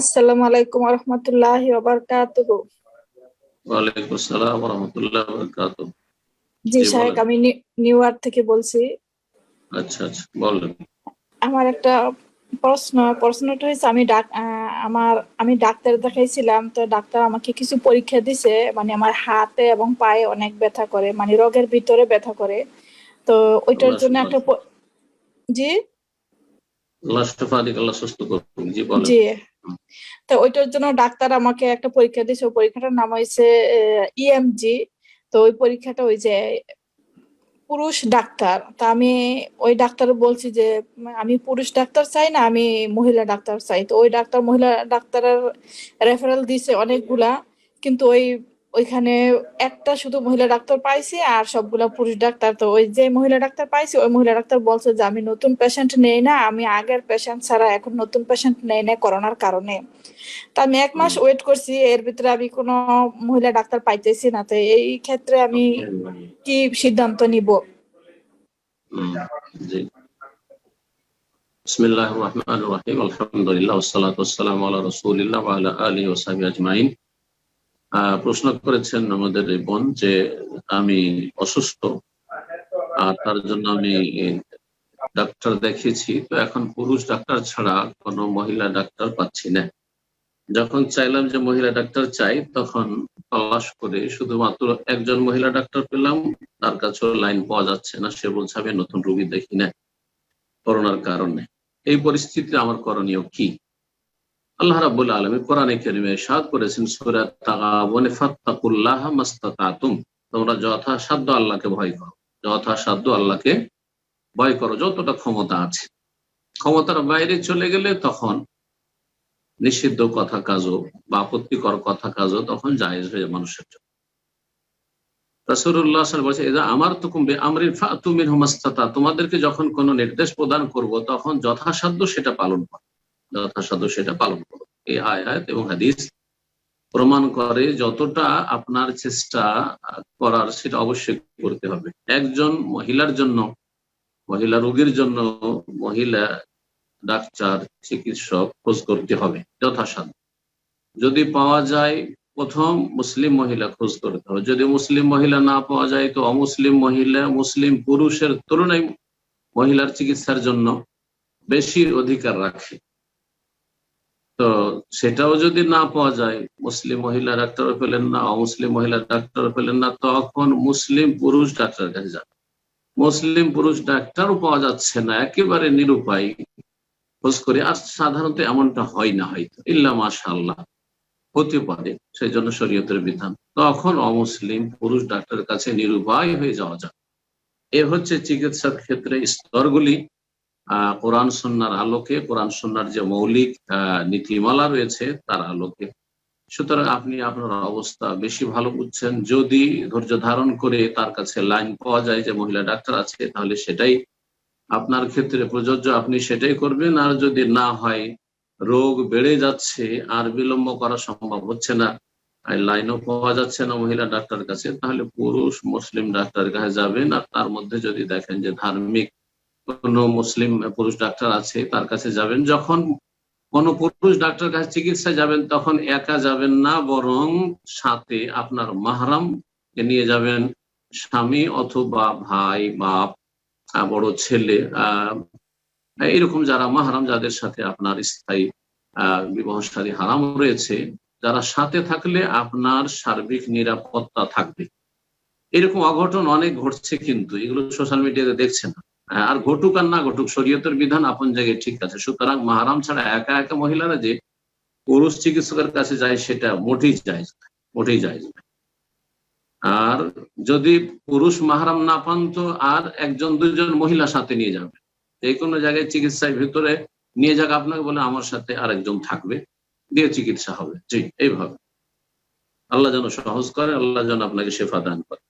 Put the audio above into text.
আসসালামু আলাইকুম রহমতুল্লাহি ওয়া বারাকাতুহু। ওয়ালাইকুম আসসালাম ওয়া রাহমাতুল্লাহি ওয়া বারাকাতুহু। জি জি শাহেক, বলেন। আমি নিউ ইয়র্ক থেকে বলছি। আচ্ছা আচ্ছা বলেন। আমার একটা প্রশ্নটা হয়েছে, আমি ডাক্তার দেখাইছিলাম, তো ডাক্তার আমাকে কিছু পরীক্ষা দিছে। মানে আমার হাতে এবং পায়ে অনেক ব্যথা করে, মানে রগের ভিতরে ব্যথা করে। তো ওইটার আল্লাহ জন্য সুফা একটা জি আল্লাহ সুফা দিক, আল্লাহ সুস্থ করুন। জি বলেন। জি তো ওইটার জন্য ডাক্তার আমাকে একটা পরীক্ষা দিছে। ওই পরীক্ষাটার নাম হয়েছে ইএমজি। তো ওই পরীক্ষাটা ওই যে পুরুষ ডাক্তার, তা আমি ওই ডাক্তার বলছি যে আমি পুরুষ ডাক্তার চাই না, আমি মহিলা ডাক্তার চাই। তো ওই ডাক্তার মহিলা ডাক্তারের রেফারেল দিছে অনেকগুলা, কিন্তু ওইখানে একটা শুধু মহিলা ডাক্তার পাইছি আর সবগুলা পুরুষ ডাক্তার। তো ওই যে মহিলা ডাক্তার পাইছি, ওই মহিলা ডাক্তার বলছে যে আমি নতুন পেশেন্ট নেই না, আমি আগের পেশেন্ট ছাড়া এখন নতুন পেশেন্ট নেই না করোনার কারণে। তা আমি 1 মাস ওয়েট করছি, এর ভিতরে আমি কোনো মহিলা ডাক্তার পাইতেছি না। তো এই ক্ষেত্রে আমি কি সিদ্ধান্ত নিব? হুম, জি। বিসমিল্লাহির রহমানির রহিম। আলহামদুলিল্লাহ ওয়াসসালাতু ওয়াসসালামু আলা রাসূলিল্লাহ ওয়া আলা আলিহি ওয়া সাহবিহি আজমাইন। প্রশ্ন করেছেন আমাদের এই বোন যে আমি অসুস্থ, আর তার জন্য আমি ডাক্তার দেখিয়েছি, তো এখন পুরুষ ডাক্তার ছাড়া কোনো মহিলা ডাক্তার পাচ্ছি না। যখন চাইলাম যে মহিলা ডাক্তার চাই, তখন তল্লাশ করে শুধুমাত্র একজন মহিলা ডাক্তার পেলাম। তার কাছেও লাইন পাওয়া যাচ্ছে না, সে বলছে আমি নতুন রোগী দেখি না করোনার কারণে। এই পরিস্থিতিতে আমার করণীয় কি? আল্লাহ রাব্বুল আলামিন কোরআনে কারিমে ইরশাদ করেছেন সূরা তাগাবুন, ফাত্তাকুল্লাহা মাসতাতাতুম, তোমরা যথাসাধ্য আল্লাহকে ভয় করো। যথাসাধ্য আল্লাহকে ভয় করো, যতটা ক্ষমতা আছে। ক্ষমতার বাইরে চলে গেলে তখন নিষিদ্ধ কথা কাজও বা আপত্তিকর কথা কাজও তখন জায়েজ হয়ে যায় মানুষের জন্য। রাসূলুল্লাহ সাল্লাল্লাহু আলাইহি ওয়াসাল্লাম বলেছে, এযা আমারতুকুম বিআমরিন ফাতু মিনহু মাসতাতা, তোমাদেরকে যখন কোনো নির্দেশ প্রদান করব তখন যথাসাধ্য সেটা পালন করো। যথাসাধ্য সেটা পালন করো। এই আয়াত এবং হাদিস প্রমাণ করে যতটা আপনার চেষ্টা করার সেটা অবশ্যই করতে হবে। একজন মহিলার জন্য, মহিলা রোগীর জন্য মহিলা ডাক্তার, চিকিৎসক খোঁজ করতে হবে যথাসাধ্য। যদি পাওয়া যায় প্রথম মুসলিম মহিলা খোঁজ করতে হবে। যদি মুসলিম মহিলা না পাওয়া যায় তো অমুসলিম মহিলা মুসলিম পুরুষের তুলনায় মহিলার চিকিৎসার জন্য বেশি অধিকার রাখে। তো সেটাও যদি না পাওয়া যায়, মুসলিম মহিলা ডাক্তারও পেলেন না, অমুসলিম মহিলা ডাক্তারও পেলেন না, তখন মুসলিম পুরুষ ডাক্তারের কাছে যান। মুসলিম পুরুষ ডাক্তারও পাওয়া যাচ্ছে না, একেবারে নিরুপায়, খোঁজ করে। আর সাধারণত এমনটা হয় না, হয়তো ইল্লা মাশাআল্লাহ হতে পারে, সেই জন্য শরীয়তের বিধান। তখন অমুসলিম পুরুষ ডাক্তারের কাছে নিরুপায় হয়ে যাওয়া যায়। এ হচ্ছে চিকিৎসার ক্ষেত্রে স্তরগুলি কোরআন সুন্নাহর আলোকে, কোরআন সুন্নাহর যে মৌলিক নীতিমালা রয়েছে তার আলোকে। সুতরাং আপনি আপনার অবস্থা বেশি ভালো বুঝছেন। যদি ধৈর্য ধারণ করে তার কাছে লাইন পাওয়া যায় যে মহিলা ডাক্তার আছে, তাহলে সেটাই আপনার ক্ষেত্রে প্রযোজ্য, আপনি সেটাই করবেন। আর যদি না হয়, রোগ বেড়ে যাচ্ছে আর বিলম্ব করা সম্ভব হচ্ছে না, আর লাইনও পাওয়া যাচ্ছে না মহিলা ডাক্তার কাছে, তাহলে পুরুষ মুসলিম ডাক্তারের কাছে যাবেন। আর তার মধ্যে যদি দেখেন যে ধার্মিক কোন মুসলিম পুরুষ ডাক্তার আছে, তার কাছে যাবেন। যখন কোন পুরুষ ডাক্তার কাছে চিকিৎসা যাবেন, তখন একা যাবেন না, বরং সাথে আপনার মাহরাম নিয়ে যাবেন, স্বামী অথবা ভাই, বাপ, বড় ছেলে, এরকম যারা মাহরাম, যাদের সাথে আপনার স্থায়ী বিবাহ শাদী হারাম রয়েছে, যারা সাথে থাকলে আপনার সার্বিক নিরাপত্তা থাকবে। এরকম অঘটন অনেক ঘটছে, কিন্তু এগুলো সোশ্যাল মিডিয়াতে দেখছে না। আর ঘটুক আর না ঘটুক, শরীয়তের বিধান আপন জায়গায় ঠিক আছে। সুতরাং মাহরাম ছাড়া একা একা মহিলারা যে পুরুষ চিকিৎসকের কাছে যায়, সেটা মোটেই জায়েজ না, মোটেই জায়েজ না। আর যদি পুরুষ মাহরাম না পান, তো আর একজন দুজন মহিলা সাথে নিয়ে যাবে। যে কোনো জায়গায় চিকিৎসার ভিতরে নিয়ে যাক আপনাকে, বলে আমার সাথে আরেকজন থাকবে, দিয়ে চিকিৎসা হবে। জি, এইভাবে। আল্লাহ যেন সহজ করে, আল্লাহ যেন আপনাকে শেফা দান করে।